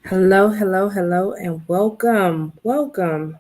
Hello, hello, hello, and welcome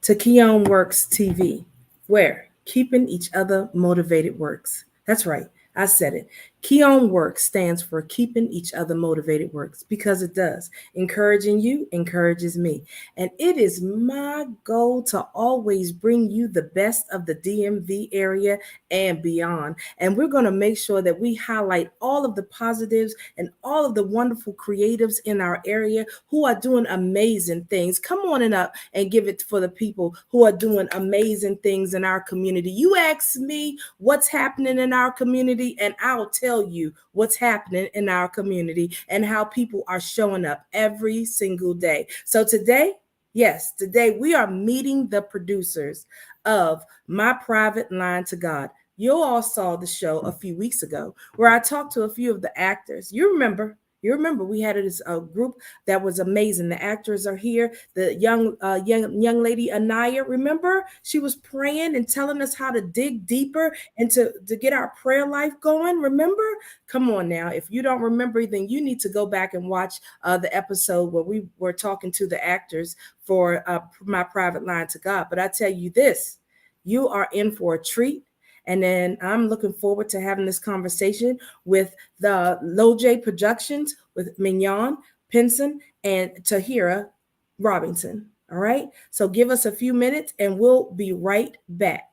to Keon Works TV, where keeping each other motivated works. That's right, I said it. Keon Works stands for keeping each other motivated works because it does. Encouraging you encourages me. And it is my goal to always bring you the best of the DMV area and beyond. And we're going to make sure that we highlight all of the positives and all of the wonderful creatives in our area who are doing amazing things. Come on and up and give it for the people who are doing amazing things in our community. You ask me what's happening in our community, and I'll tell you what's happening in our community and how people are showing up every single day. So today, yes, today we are meeting the producers of My Private Line to God. You all saw the show a few weeks ago where I talked to a few of the actors. You remember we had this group that was amazing. The actors are here. The young lady Anaya, remember, she was praying and telling us how to dig deeper and to get our prayer life going. Remember? Come on now. If you don't remember, then you need to go back and watch the episode where we were talking to the actors for My Private Line to God. But I tell you this, you are in for a treat. And then I'm looking forward to having this conversation with the Loj Productions with Mignon Pinson and Tahira Robinson. All right. So give us a few minutes and we'll be right back.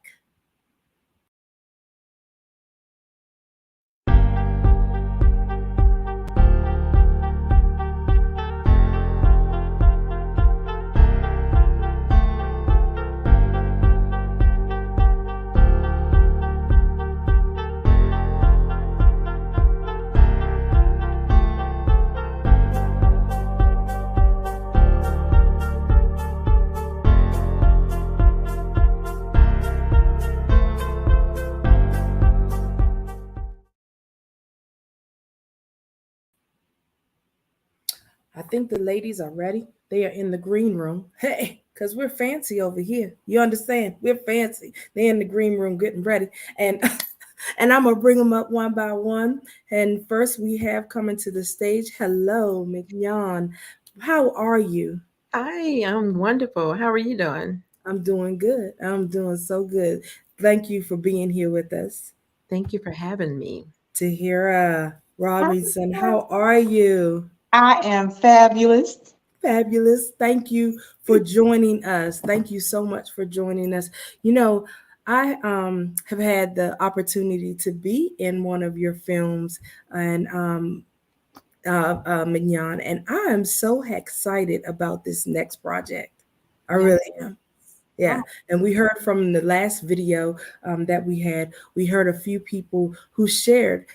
I think the ladies are ready. They are in the green room. Hey, because we're fancy over here. You understand? We're fancy. They're in the green room getting ready. And and I'm gonna bring them up one by one. And first we have coming to the stage. Hello, Mignon. How are you? Hi, I'm wonderful. How are you doing? I'm doing good. I'm doing so good. Thank you for being here with us. Thank you for having me. Tahira Hi, Robinson, how are you? I am fabulous. Fabulous. Thank you for joining us. Thank you so much for joining us. You know, I have had the opportunity to be in one of your films and Mignon, and I am so excited about this next project. I Yeah. really am. Yeah, Oh, and we heard from the last video that we had, we heard a few people who shared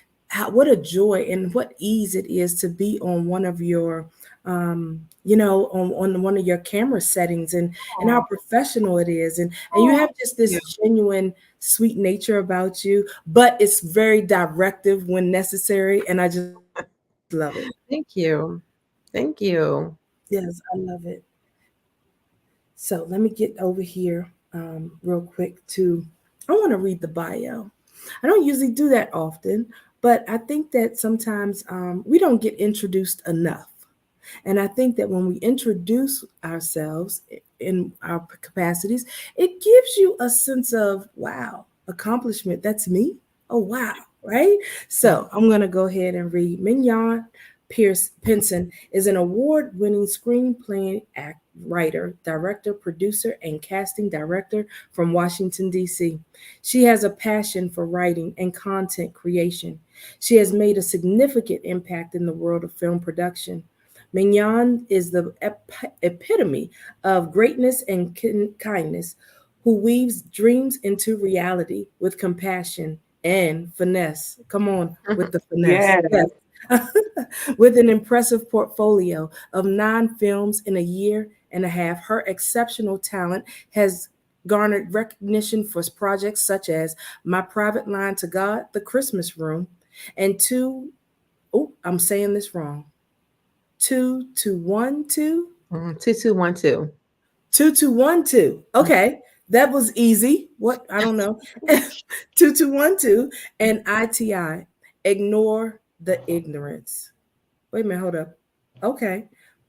what a joy and what ease it is to be on one of your, on one of your camera settings and how professional it is. And you oh, have just this yeah. genuine, sweet nature about you, but it's very directive when necessary. And I just love it. Thank you. Thank you. Yes, I love it. So let me get over here real quick to, I want to read the bio. I don't usually do that often, but I think that sometimes we don't get introduced enough. And I think that when we introduce ourselves in our capacities, it gives you a sense of, wow, accomplishment. That's me. Oh, wow. Right. Yeah. So I'm going to go ahead and read. Mignon Pierce Pinson is an award winning screenplay writer, director, producer, and casting director from Washington, D.C. She has a passion for writing and content creation. She has made a significant impact in the world of film production. Mignon is the epitome of greatness and kindness, who weaves dreams into reality with compassion and finesse. Come on, with the finesse. Yeah. Yes. With an impressive portfolio of 9 films in a year and a half, her exceptional talent has garnered recognition for projects such as My Private Line to God, The Christmas Room, and oh, I'm saying this wrong. 2212? 2212. 2212. Okay, that was easy. What? I don't know. 2212 and ITI. Ignore the ignorance. Wait a minute, hold up. Okay.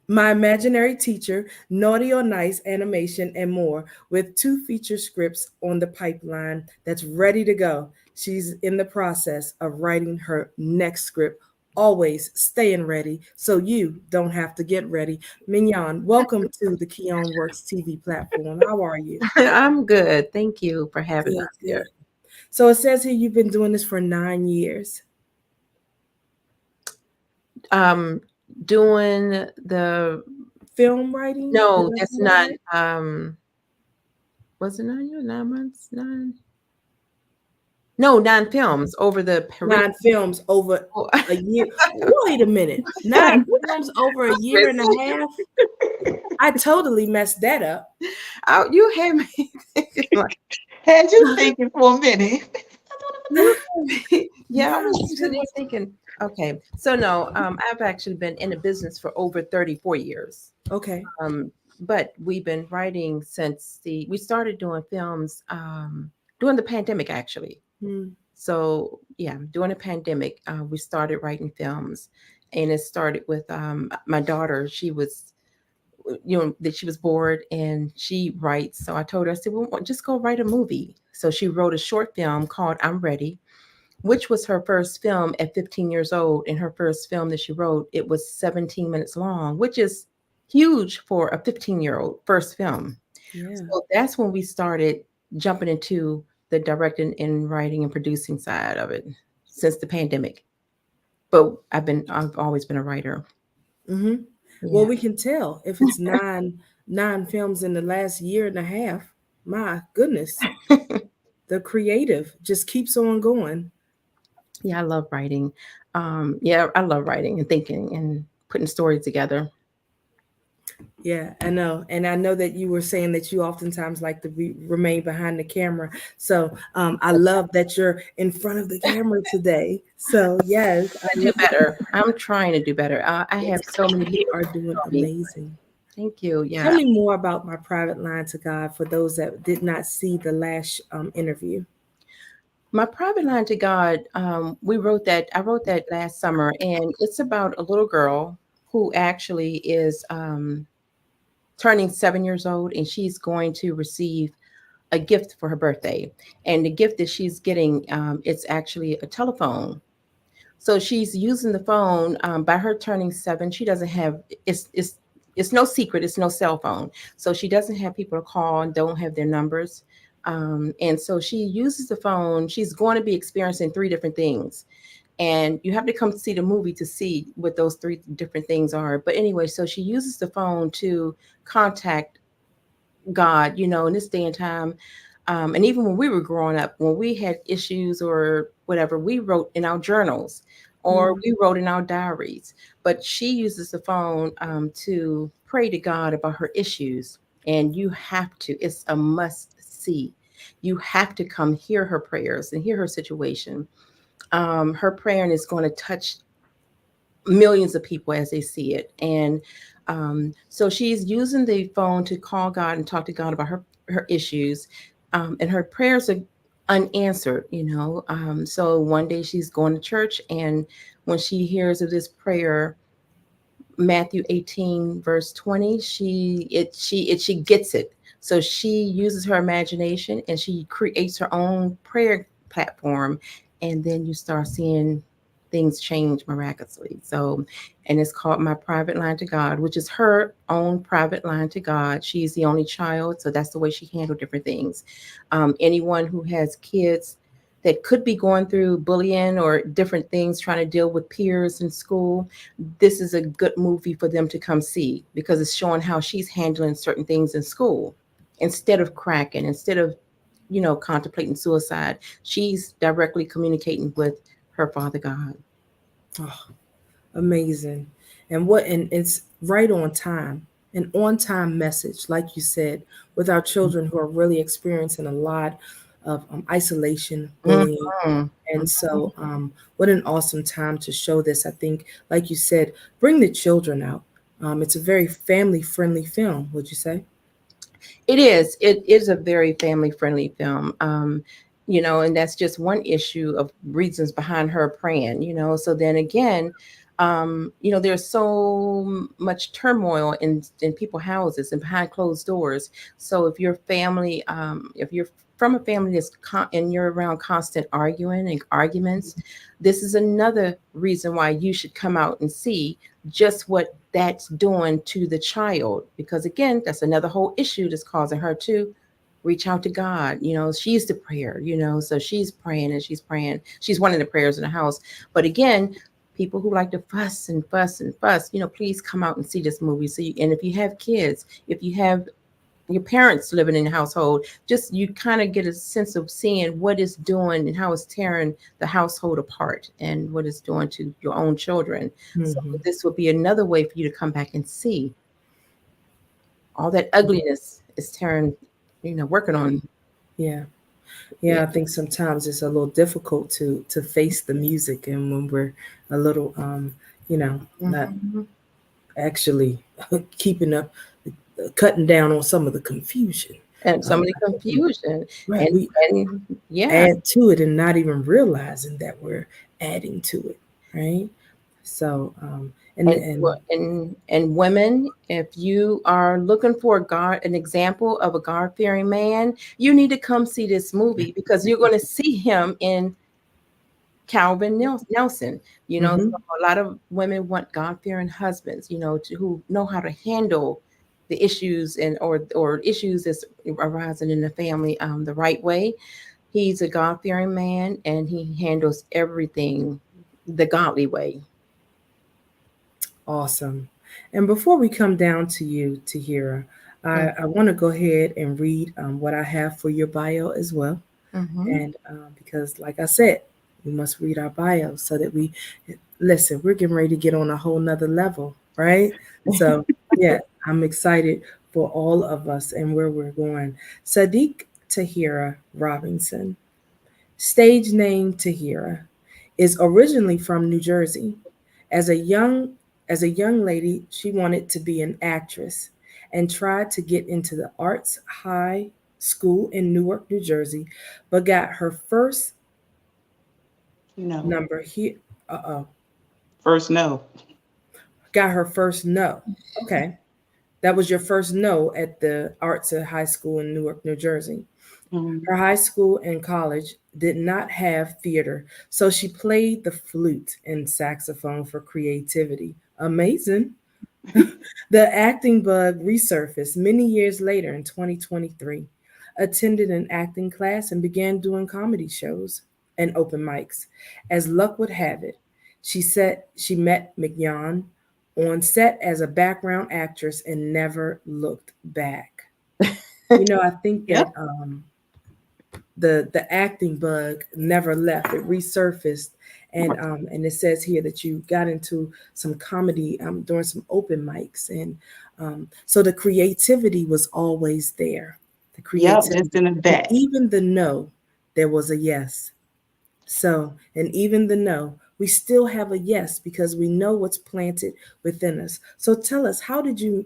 My Imaginary Teacher, Naughty or Nice Animation, and more, with 2 feature scripts on the pipeline that's ready to go. She's in the process of writing her next script, always staying ready so you don't have to get ready. Mignon, welcome to the Keon Works TV platform. How are you? I'm good. Thank you for having Good, us good. here. So it says here you've been doing this for 9 years. Um, doing the Film writing? no, Did I that's say that not. right? Was it 9 years? 9 months? 9? No, 9 films over the period. 9 films over Oh, a year. Wait a minute. 9 films over a year and a half? I totally messed that up. oh, you had me thinking like, Had you thinking for a minute? you had me- yeah, I was Nine sitting there films. thinking, okay, so no, I've actually been in the business for over 34 years. Okay. But we've been writing since we started doing films during the pandemic, actually. Hmm. So yeah, during the pandemic, we started writing films, and it started with my daughter. She was, that she was bored and she writes. So I told her, I said, well, just go write a movie. So she wrote a short film called I'm Ready, which was her first film at 15 years old. And her first film that she wrote, it was 17 minutes long, which is huge for a 15-year-old first film. Yeah. So that's when we started jumping into the directing and writing and producing side of it since the pandemic. But I've always been a writer. Hmm. Well, Yeah. we can tell if it's nine films in the last year and a half. My goodness, the creative just keeps on going. Yeah, I love writing. Yeah, I love writing and thinking and putting stories together. Yeah, I know. And I know that you were saying that you oftentimes like to remain behind the camera. So I love that you're in front of the camera today. So, yes, I I do love better. I'm trying to do better. I have so many you people are doing tell me. amazing. Thank you. Tell Yeah. me more about My Private Line to God for those that did not see the last interview. My private line to God, we wrote that. I wrote that last summer, and it's about a little girl who actually is turning 7 years old, and she's going to receive a gift for her birthday. And the gift that she's getting, it's actually a telephone. So she's using the phone. By her turning 7, she doesn't have. It's no secret. It's no cell phone. So she doesn't have people to call and don't have their numbers. And so she uses the phone. She's going to be experiencing 3 different things, and you have to come see the movie to see what those 3 different things are. But anyway, so she uses the phone to contact God, in this day and time. And even when we were growing up, when we had issues or whatever, we wrote in our journals or Mm. we wrote in our diaries. But she uses the phone to pray to God about her issues. And you have to, it's a must see. You have to come hear her prayers and hear her situation. Her prayer is going to touch millions of people as they see it. And so she's using the phone to call God and talk to God about her issues. And her prayers are unanswered. So one day she's going to church, and when she hears of this prayer, Matthew 18, verse 20, she gets it. So she uses her imagination and she creates her own prayer platform, and then you start seeing things change miraculously. So, and it's called My Private Line to God, which is her own private line to God. She's the only child, so that's the way she handled different things. Anyone who has kids that could be going through bullying or different things, trying to deal with peers in school, this is a good movie for them to come see, because it's showing how she's handling certain things in school. Instead of cracking, instead of contemplating suicide, she's directly communicating with her Father God. Oh, amazing. And it's right on time. An on-time message, like you said, with our children who are really experiencing a lot of isolation, bullying. Mhm. And so, what an awesome time to show this. I think, like you said, bring the children out. It's a very family friendly film, would you say? It is. It is a very family friendly film. And that's just one issue of reasons behind her praying. So then again, there's so much turmoil in people's houses and behind closed doors. So if your family, if you're from a family and you're around constant arguing and arguments, this is another reason why you should come out and see just what that's doing to the child. Because again, that's another whole issue that's causing her to reach out to God. She's the prayer, so she's praying and she's praying. She's one of the prayers in the house. But again, people who like to fuss and fuss and fuss, please come out and see this movie. And if you have kids, if you have your parents living in the household, just you kind of get a sense of seeing what it's doing and how it's tearing the household apart and what it's doing to your own children. So this would be another way for you to come back and see all that ugliness is tearing, working on. Yeah. I think sometimes it's a little difficult to face the music, and when we're a little not actually keeping up, cutting down on some of the confusion and some of the confusion, right? and add to it and not even realizing that we're adding to it, right? So and women, if you are looking for an example of a God-fearing man, you need to come see this movie, because you're going to see him in Calvin Nelson. So a lot of women want God-fearing husbands, who know how to handle the issues or issues that's arising in the family the right way. He's a God-fearing man, and he handles everything the godly way. Awesome. And before we come down to you, Tahira, I want to go ahead and read what I have for your bio as well. And because, like I said, we must read our bio so that we're getting ready to get on a whole nother level, right? So, yeah, I'm excited for all of us and where we're going. Sadiq Tahira Robinson, stage name Tahira, is originally from New Jersey. As a young lady, she wanted to be an actress and tried to get into the Arts High School in Newark, New Jersey, but got her first number here. First no. Got her first no. Okay. That was your first no at the Arts High School in Newark, New Jersey. Her high school and college did not have theater, so she played the flute and saxophone for creativity. Amazing. The acting bug resurfaced many years later in 2023. Attended an acting class and began doing comedy shows and open mics. As luck would have it, she said she met Mignon on set as a background actress and never looked back. I think that the acting bug never left. It resurfaced. And it says here that you got into some comedy during some open mics. And so the creativity was always there. The creativity. Just in the back. Even the no, there was a yes. So, and even the no, we still have a yes because we know what's planted within us. So tell us, how did you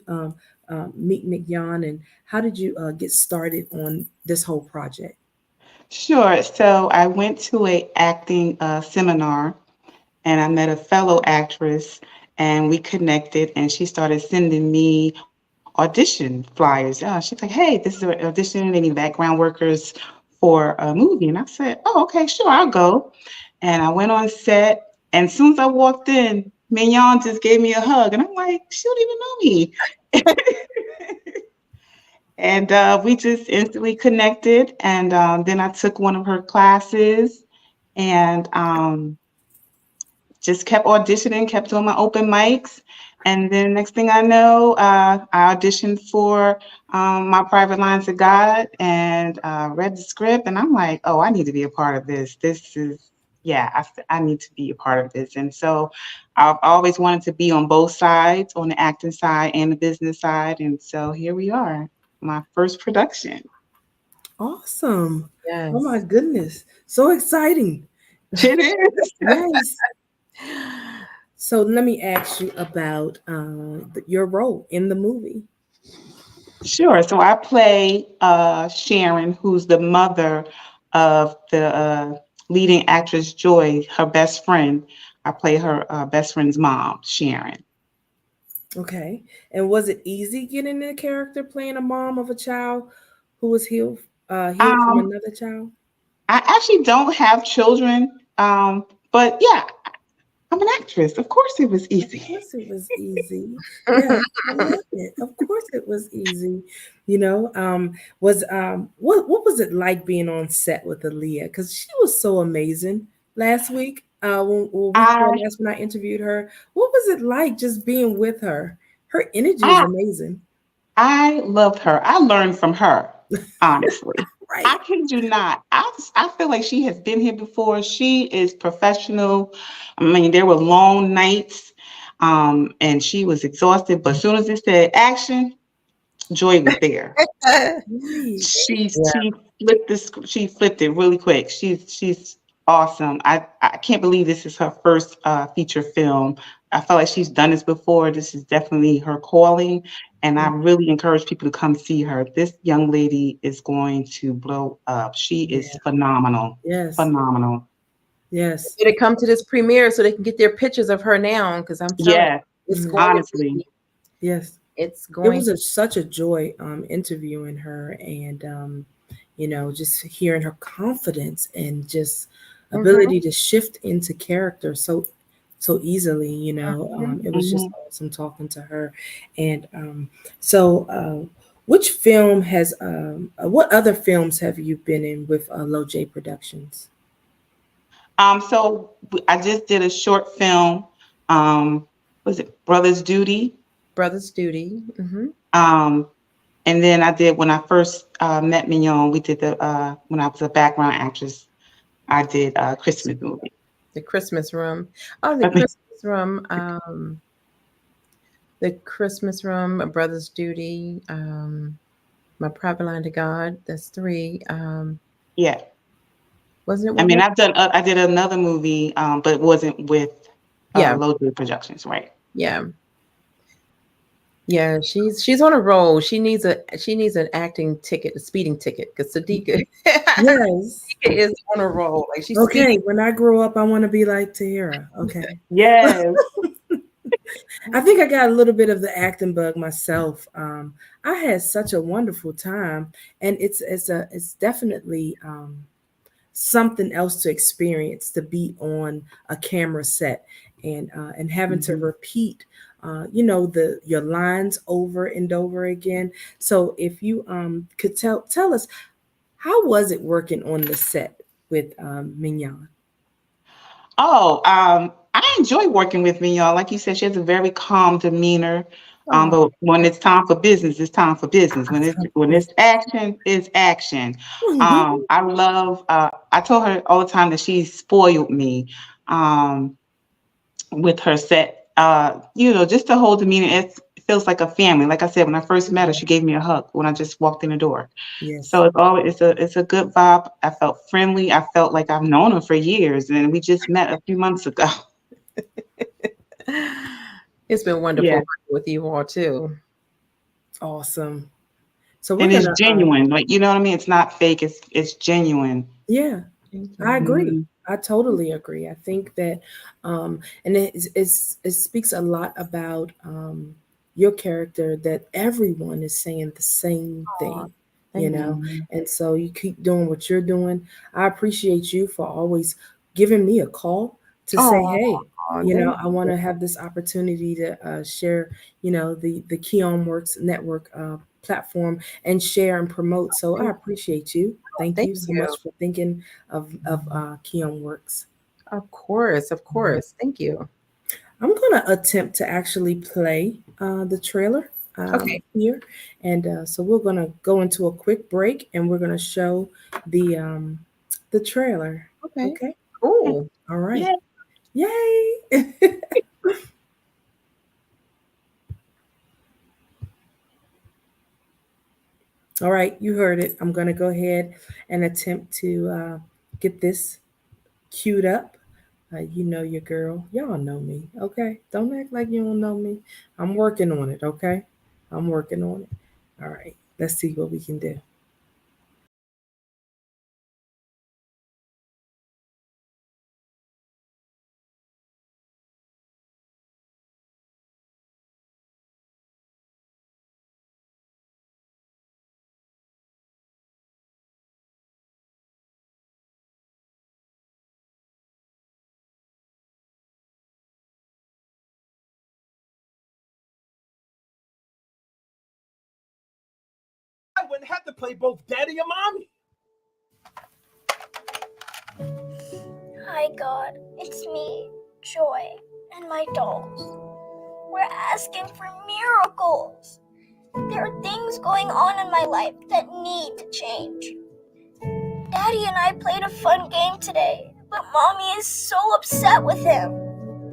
meet Mignon, and how did you get started on this whole project? Sure. So I went to a acting seminar, and I met a fellow actress, and we connected, and she started sending me audition flyers. She's like, hey, this is an audition, any background workers for a movie? And I said, oh, okay, sure, I'll go. And I went on set, and as soon as I walked in, Mignon just gave me a hug, and I'm like, she don't even know me. And we just instantly connected, and then I took one of her classes, and just kept auditioning, kept doing my open mics. And then next thing I know, I auditioned for My Private Lines of God, and read the script, and I'm like, oh, I need to be a part of this. This is, I need to be a part of this. And so I've always wanted to be on both sides, on the acting side and the business side. And so here we are, my first production. Awesome. Yes. Oh my goodness. So exciting. It is. Yes. So let me ask you about your role in the movie. Sure. So I play Sharon, who's the mother of the leading actress Joy, her best friend. I play her best friend's mom, Sharon. Okay. And was it easy getting in the character playing a mom of a child who was healed from Um, another child? I actually don't have children, but yeah, I'm an actress. Of course, it was Of easy. course it was easy. Yes, I love it. Of course it was easy. Was what was it like being on set with Aaliyah? Because she was so amazing last week. Week before I last when I interviewed her, what was it like just being with her? Her energy is I amazing. I loved her. I learned from her, honestly. I Right. kid you not. I feel like she has been here before. She is professional. I mean, there were long nights, and she was exhausted. But as soon as it said action, Joy was there. Right. She flipped it really quick. She's awesome. I can't believe this is her first feature film. I felt like she's done this before. This is definitely her calling, and I really encourage people to come see her. This young lady is going to blow up. She is Yeah. phenomenal. Yes. Phenomenal. Yes. Better come to this premiere so they can get their pictures of her now, because I'm telling Yeah, you, it's Mhm. going to honestly. be, Yes. it's It going was such a joy interviewing her and just hearing her confidence and just Mhm, ability to shift into character so easily. mhm. It was just Mhm. awesome talking to her. And so, which film has what other films have you been in with Low J Productions? I just did a short film. Was it Brothers Duty? Brother's Duty. Um, And then I did when I first met Mignon. We did the when I was a background actress. I did a Christmas movie. The Christmas Room. Oh, the I mean, Christmas Room. The Christmas Room, A Brother's Duty, My Private Line to God. That's three. yeah. Wasn't it I one mean, more? I did another movie, but it wasn't with Yeah, Low J Productions, right? yeah, yeah. She's on a roll. She needs an acting ticket, a speeding ticket, because Sadiqa, Yes. Sadiqa is on a roll. Like she's Okay. speeding. When I grow up, I want to be like Tahira. Okay. Yes. I think I got a little bit of the acting bug myself. I had such a wonderful time, and it's definitely something else to experience to be on a camera set and having to Mhm. repeat, your lines over and over again. So if you could tell us how was it working on the set with Mignon? Oh, I enjoy working with Mignon. Like you said, she has a very calm demeanor. Oh, But when it's time for business, it's time for business. When it's action, it's action. I love. I told her all the time that she spoiled me with her set. Just the whole demeanor. It feels like a family. Like I said, when I first met her, she gave me a hug when I just walked in the door. Yes. So it's a good vibe. I felt friendly. I felt like I've known her for years, and we just met a few months ago. it's been wonderful Yeah, working with you all too. Awesome. So we're and it's gonna genuine. Like you know what I mean? It's not fake. It's genuine. yeah, Thank I you. agree. Mhm. I totally agree. I think that, and it speaks a lot about your character that everyone is saying the same Aw, thing, you thank you. know, Mhm. and so you keep doing what you're doing. I appreciate you for always giving me a call to say, Oh, hey, thank I want you. to have this opportunity to share, the Keon Works Network platform and share and promote. So I appreciate you. Thank Thank you so you. much for thinking of Keon Works. Of course, of course. Thank you. I'm going to attempt to actually play the trailer Okay. here. And so we're going to go into a quick break and we're going to show the trailer. Okay. Okay. Cool. All right. Yeah. Yay. All right. You heard it. I'm going to go ahead and attempt to get this queued up. You know your girl. Y'all know me. Okay. Don't act like you don't know me. I'm working on it. Okay. I'm working on it. All right. Let's see what we can do. wouldn't have to play both daddy and mommy. Hi, God. It's me, Joy, and my dolls. We're asking for miracles. There are things going on in my life that need to change. Daddy and I played a fun game today, but Mommy is so upset with him.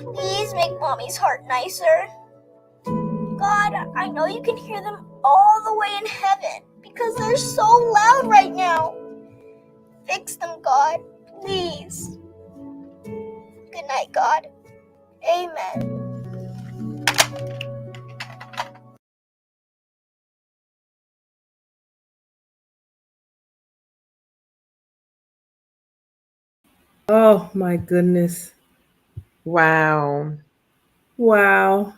Please make Mommy's heart nicer. God, I know you can hear them all the way in heaven because they're so loud right now. Fix them, God, please. Good night, God. Amen. Oh my goodness. Wow. Wow.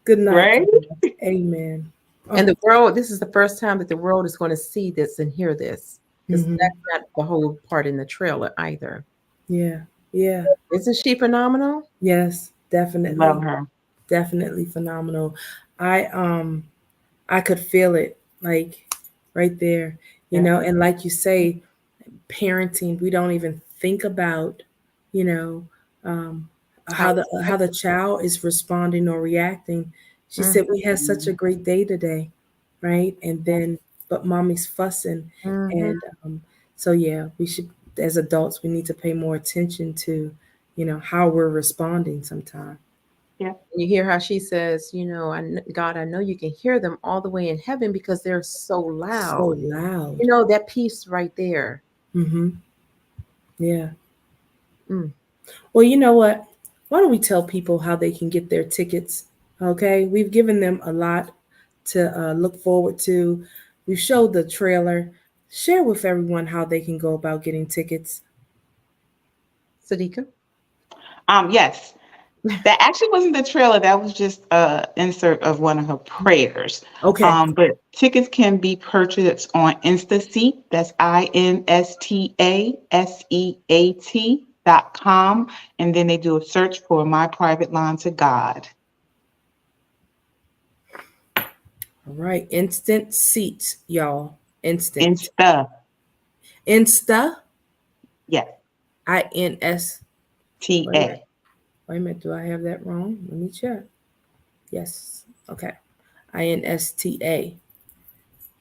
Good night. Right? Amen. And the world, this is the first time that the world is going to see this and hear this. Because Mhm. that's not the whole part in the trailer either. Yeah. Yeah. Isn't she phenomenal? Yes, definitely. Love her. Definitely phenomenal. I could feel it like right there, you know, and like you say, parenting, we don't even think about, you know, how the child is responding or reacting. She said we had such a great day today, right? And then but mommy's fussing. And so yeah, we should, as adults, we need to pay more attention to, you know, how we're responding sometimes. You hear how she says, you know, God, I know you can hear them all the way in heaven because they're so loud. So loud. You know, that piece right there. Mm-hmm. Yeah. Mm. Well, you know what? Why don't we tell people how they can get their tickets? Okay. We've given them a lot to look forward to. We've showed the trailer. Share with everyone how they can go about getting tickets. Sadika? Yes. That actually wasn't the trailer. That was just an insert of one of her prayers. Okay. But tickets can be purchased on InstaSeat. That's InstaSeat.com. And then they do a search for My Private Line to God. All right. Instant seats, y'all. Instant. Insta. Yes. INS. TA. Wait a minute. Do I have that wrong? Let me check. Yes. Okay. INSTA.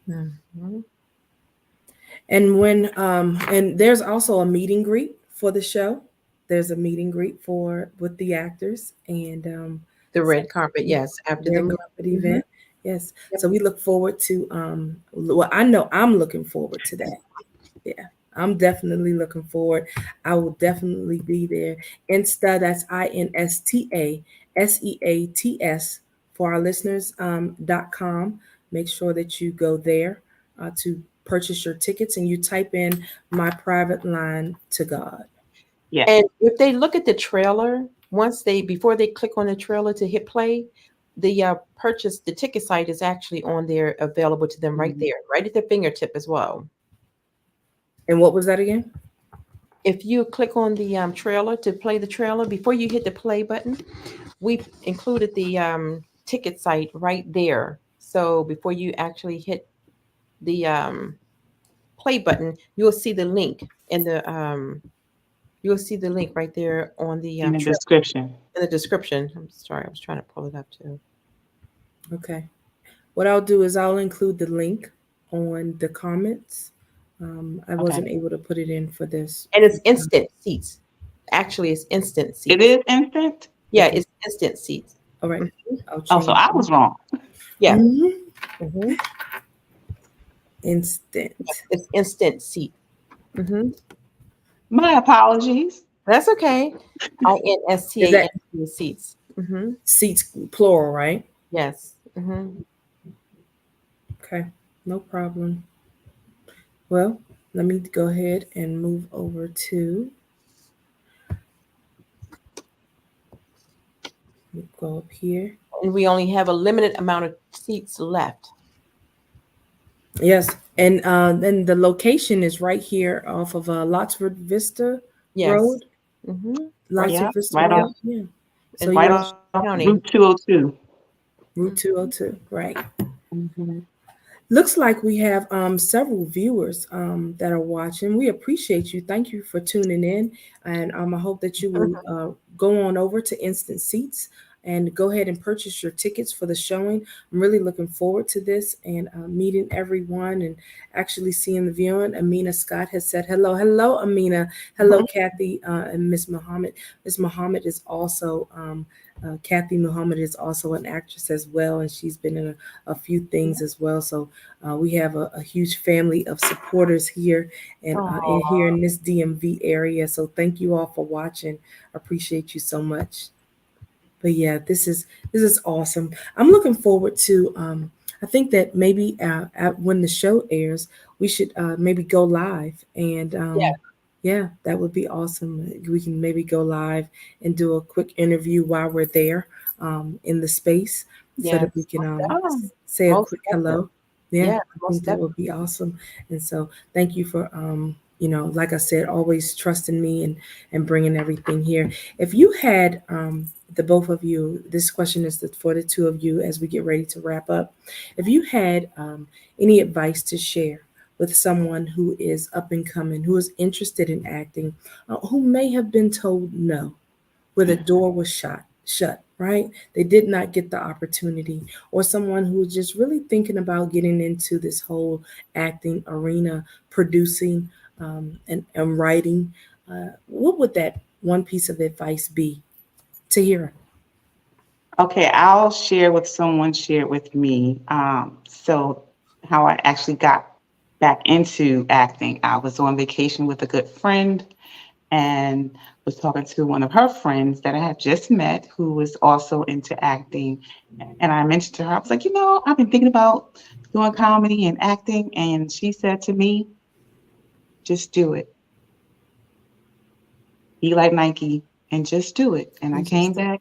Mm-hmm. And when and there's also a meet and greet for the show. There's a meet and greet with the actors and the red carpet, yes, after the red carpet event. Yes. So we look forward to well, I know I'm looking forward to that. Yeah. I'm definitely looking forward. I will definitely be there. Insta, that's InstaSeats for our listeners .com. Make sure that you go there to purchase your tickets and you type in My Private Line to God. Yeah. And if they look at the trailer, before they click on the trailer to hit play, the ticket site is actually on there available to them right there, right at their fingertip as well. And what was that again? If you click on the trailer to play the trailer, before you hit the play button, we included the ticket site right there. So before you actually hit the play button, you'll see the link in the you'll see the link right there on the in the description. In the description. I'm sorry, I was trying to pull it up too. Okay. What I'll do is I'll include the link on the comments. I wasn't able to put it in for this. And it's instant seats. Actually, it's instant seats. It is instant? Yeah, it's instant seats. All right. So I was wrong. Yeah. Mm-hmm. Instant. It's instant seat. Mm-hmm. My apologies. That's okay. INSTA seats. Mm-hmm. Seats, plural, right? Yes. Mm-hmm. Okay, no problem. Well, let me go ahead and move over to. Let me go up here. And we only have a limited amount of seats left. Yes, and then the location is right here off of Lotsford Vista Road. Mm-hmm. Lotsford Vista right Road. on. Yeah. So Right on Route 202. Route 202, right. Mm-hmm. Looks like we have several viewers that are watching. We appreciate you. Thank you for tuning in. And I hope that you will go on over to Instant Seats and go ahead and purchase your tickets for the showing. I'm really looking forward to this and meeting everyone and actually seeing the viewing. Amina Scott has said hello. Hello, Amina. Hello, Kathy and Miss Muhammad. Miss Muhammad is also Kathy Muhammad is also an actress as well, and she's been in a few things as well. So we have a huge family of supporters here and here in this DMV area. So thank you all for watching. Appreciate you so much. But yeah, this is awesome. I'm looking forward to. I think that maybe when the show airs, we should maybe go live and. Yeah, that would be awesome. We can maybe go live and do a quick interview while we're there in the space so that we can say a most quick definitely. hello. Yeah, Yeah, I most think that would be awesome. And so thank you for, like I said, always trusting me and bringing everything here. If you had the both of you, this question is for the two of you as we get ready to wrap up. If you had any advice to share with someone who is up and coming, who is interested in acting, who may have been told no, where the door was shut, right? They did not get the opportunity, or someone who's just really thinking about getting into this whole acting arena, producing and writing. What would that one piece of advice be? Tahira. Okay, I'll share what someone shared with me. So how I actually got back into acting. I was on vacation with a good friend and was talking to one of her friends that I had just met who was also into acting. And I mentioned to her, I was like, I've been thinking about doing comedy and acting. And she said to me, just do it. Be like Nike and just do it. And I came back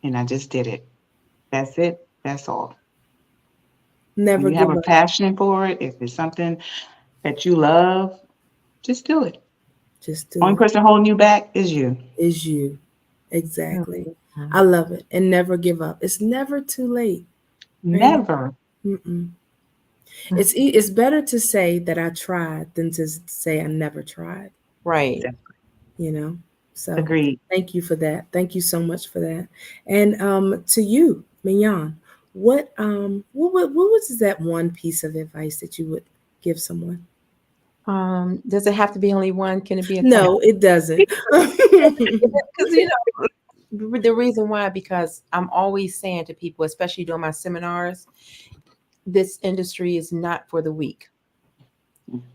and I just did it. That's it. That's all. When Never you have give a up. passion for it, if it's something that you love, just do it. Just do Only it. person holding you back is you. Is you. Exactly. Mhm. I love it. And never give up. It's never too late. Right? Never. Mm-mm. It's better to say that I tried than to say I never tried, Right. you know? So Agreed. thank you for that. Thank you so much for that. And to you, Mignon, what was that one piece of advice that you would give someone? Does it have to be only one? Can it be a couple? No, it doesn't. Because the reason why, because I'm always saying to people, especially during my seminars, this industry is not for the weak.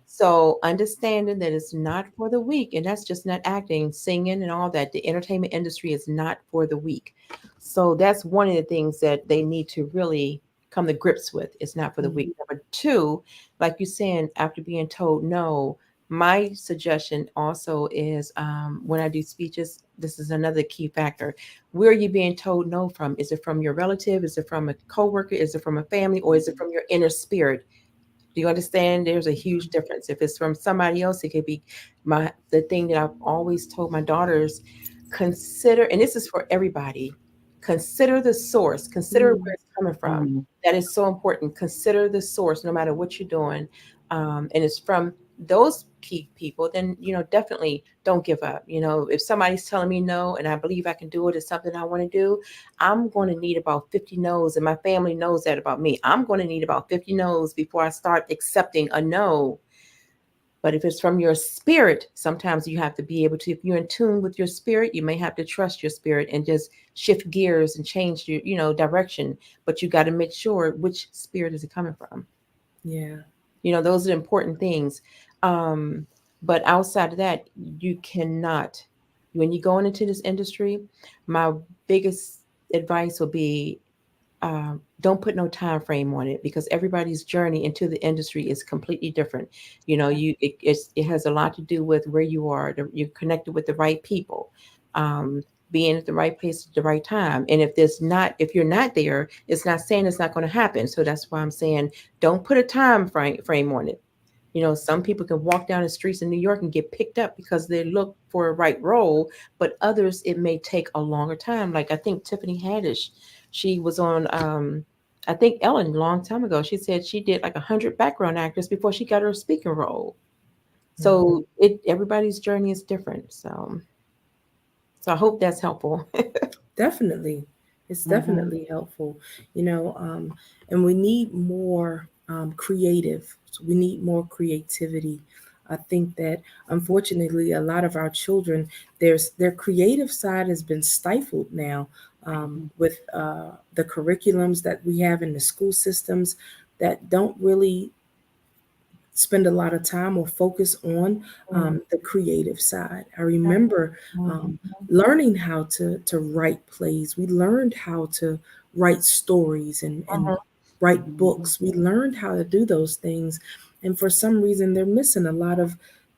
So understanding that it's not for the weak, and that's just not acting, singing, and all that. The entertainment industry is not for the weak. So that's one of the things that they need to really come to grips with. It's not for the weak. Number two, like you're saying, after being told no, my suggestion also is when I do speeches, this is another key factor. Where are you being told no from? Is it from your relative? Is it from a coworker? Is it from a family? Or is it from your inner spirit? Do you understand? There's a huge difference. If it's from somebody else, it could be the thing that I've always told my daughters, consider, and this is for everybody, consider the source, consider where it's coming from. Mhm. That is so important. Consider the source, no matter what you're doing. And it's from those key people, then definitely don't give up. If somebody's telling me no and I believe I can do it, it's something I want to do, I'm going to need about 50 no's, and my family knows that about me. I'm going to need about 50 no's before I start accepting a no. But if it's from your spirit, sometimes you have to be able to, if you're in tune with your spirit, you may have to trust your spirit and just shift gears and change your, direction. But you got to make sure which spirit is it coming from. Yeah. Those are important things. But outside of that, you cannot, when you're going into this industry, my biggest advice will be don't put no time frame on it, because everybody's journey into the industry is completely different. It has a lot to do with where you are. You're connected with the right people, being at the right place at the right time. And if you're not there, it's not saying it's not going to happen. So that's why I'm saying don't put a time frame on it. Some people can walk down the streets in New York and get picked up because they look for a right role, but others, it may take a longer time. Like I think Tiffany Haddish, she was on I think Ellen, a long time ago, she said she did like 100 background actors before she got her speaking role. So everybody's journey is different. So I hope that's helpful. Definitely. It's Mhm. definitely helpful, and we need more creative. We need more creativity. I think that unfortunately, a lot of our children, their creative side has been stifled now with the curriculums that we have in the school systems that don't really spend a lot of time or focus on the creative side. I remember um, learning how to write plays. We learned how to write stories and write books. We learned how to do those things. And for some reason, they're missing a lot of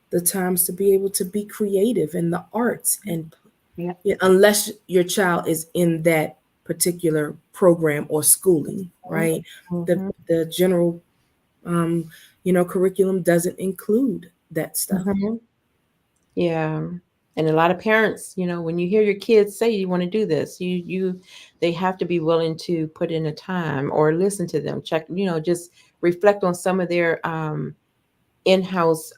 the times to be able to be creative in the arts. And Yeah. yeah, unless your child is in that particular program or schooling, right? The, Mhm. the general um, curriculum doesn't include that stuff. Mhm. Yeah. And a lot of parents, when you hear your kids say you want to do this, they have to be willing to put in the time or listen to them, check, just reflect on some of their in-house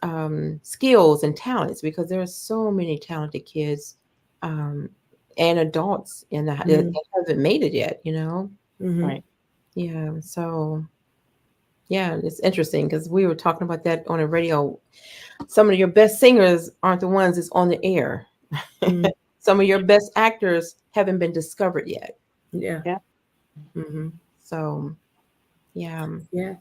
skills and talents, because there are so many talented kids um, and adults that Mhm. haven't made it yet. Mhm. Right. Yeah. So yeah, it's interesting because we were talking about that on the radio. Some of your best singers aren't the ones that's on the air. Mm. Some of your best actors haven't been discovered yet. Yeah. Yeah. Mhm. So, yeah. Yeah.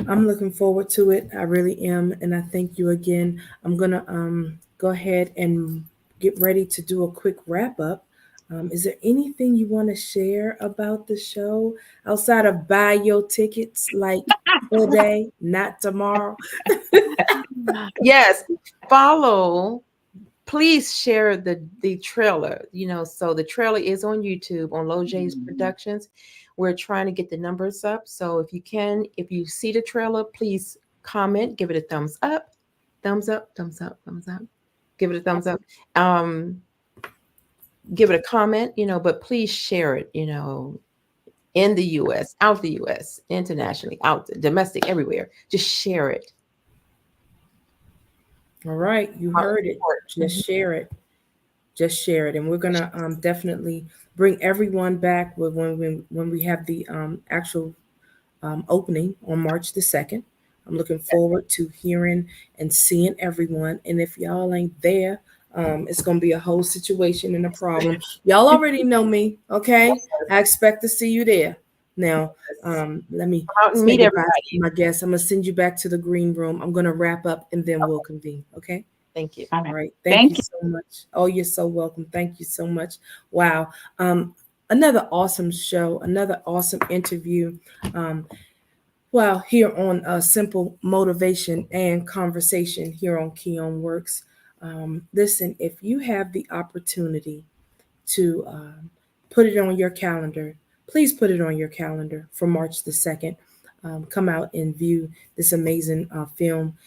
I'm looking forward to it. I really am, and I thank you again. I'm gonna go ahead and get ready to do a quick wrap up. Is there anything you want to share about the show outside of buy your tickets like today, not tomorrow? Yes, follow. Please share the trailer. So the trailer is on YouTube on Low J's Productions. We're trying to get the numbers up. So if you see the trailer, please comment, give it a thumbs up, thumbs up, thumbs up, thumbs up. Give it a thumbs up. Um, give it a comment, but please share it, in the US, out the US, internationally, out domestic, everywhere. Just share it. All right, you heard it. Mhm. Just share it. Just share it, and we're gonna definitely bring everyone back when we have the actual opening on March the 2nd. I'm looking forward to hearing and seeing everyone. And if y'all ain't there, it's going to be a whole situation and a problem. Y'all already know me, okay? I expect to see you there. Now, let me Come out and say meet goodbye to everybody. my guests. I'm going to send you back to the green room. I'm going to wrap up and then we'll convene, okay? Thank you. All All right. right. Thank Thank you you. so much. Oh, you're so welcome. Thank you so much. Wow. Another awesome show, another awesome interview. Um, well, here on Simple Motivation and Conversation here on Keon Works. Listen, if you have the opportunity to put it on your calendar, please put it on your calendar for March the 2nd. Come out and view this amazing film.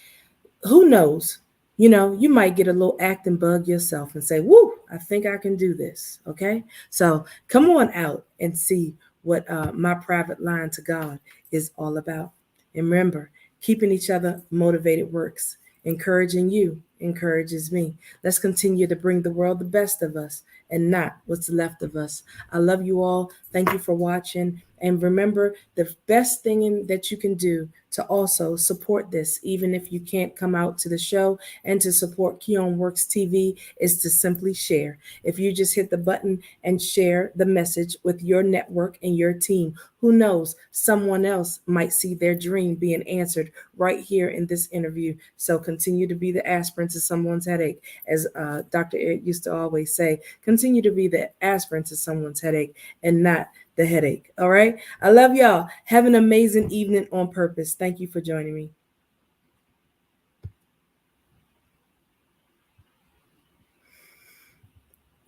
Who knows? You might get a little acting bug yourself and say, "Woo, I think I can do this." Okay, so come on out and see what my private line to God is all about. And remember, keeping each other motivated works. Encouraging you encourages me. Let's continue to bring the world the best of us and not what's left of us. I love you all. Thank you for watching. And remember, the best thing that you can do to also support this, even if you can't come out to the show, and to support Keon Works TV, is to simply share. If you just hit the button and share the message with your network and your team, who knows, someone else might see their dream being answered right here in this interview. So continue to be the aspirin to someone's headache. As Dr. Eric used to always say, continue to be the aspirin to someone's headache and not the headache. All right. I love y'all. Have an amazing evening on purpose. Thank you for joining me.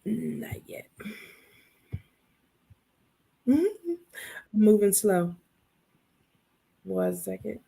Not yet. Mhm. Moving slow. 1 second.